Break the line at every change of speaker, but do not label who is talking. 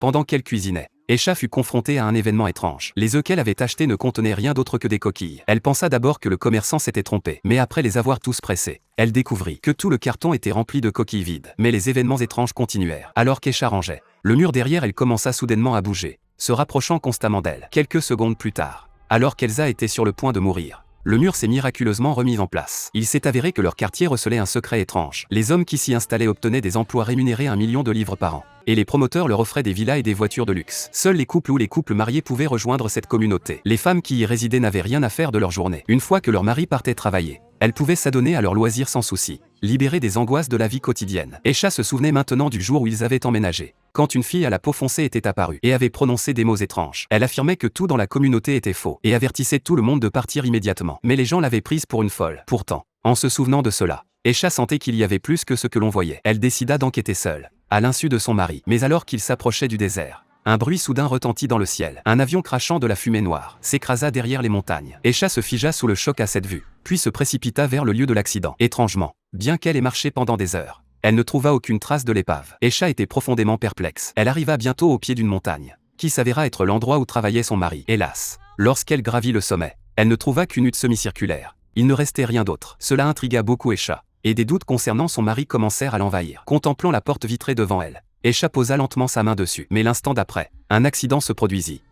Pendant qu'elle cuisinait, Esha fut confrontée à un événement étrange. Les œufs qu'elle avait achetés ne contenaient rien d'autre que des coquilles. Elle pensa d'abord que le commerçant s'était trompé, mais après les avoir tous pressés, elle découvrit que tout le carton était rempli de coquilles vides. Mais les événements étranges continuèrent. Alors qu'Esha rangeait, le mur derrière elle commença soudainement à bouger, se rapprochant constamment d'elle. Quelques secondes plus tard, alors qu'Elsa était sur le point de mourir, le mur s'est miraculeusement remis en place. Il s'est avéré que leur quartier recelait un secret étrange. Les hommes qui s'y installaient obtenaient des emplois rémunérés 1 million de livres par an. Et les promoteurs leur offraient des villas et des voitures de luxe. Seuls les couples ou les couples mariés pouvaient rejoindre cette communauté. Les femmes qui y résidaient n'avaient rien à faire de leur journée. Une fois que leur mari partait travailler, elles pouvaient s'adonner à leurs loisirs sans souci, libérées des angoisses de la vie quotidienne. Esha se souvenait maintenant du jour où ils avaient emménagé, quand une fille à la peau foncée était apparue et avait prononcé des mots étranges. Elle affirmait que tout dans la communauté était faux et avertissait tout le monde de partir immédiatement. Mais les gens l'avaient prise pour une folle. Pourtant, en se souvenant de cela, Esha sentait qu'il y avait plus que ce que l'on voyait. Elle décida d'enquêter seule, à l'insu de son mari. Mais alors qu'il s'approchait du désert, un bruit soudain retentit dans le ciel. Un avion crachant de la fumée noire s'écrasa derrière les montagnes. Esha se figea sous le choc à cette vue, puis se précipita vers le lieu de l'accident. Étrangement, bien qu'elle ait marché pendant des heures, elle ne trouva aucune trace de l'épave. Esha était profondément perplexe. Elle arriva bientôt au pied d'une montagne, qui s'avéra être l'endroit où travaillait son mari. Hélas, lorsqu'elle gravit le sommet, elle ne trouva qu'une hutte semi-circulaire. Il ne restait rien d'autre. Cela intrigua beaucoup Esha, et des doutes concernant son mari commencèrent à l'envahir. Contemplant la porte vitrée devant elle, Esha posa lentement sa main dessus. Mais l'instant d'après, un accident se produisit.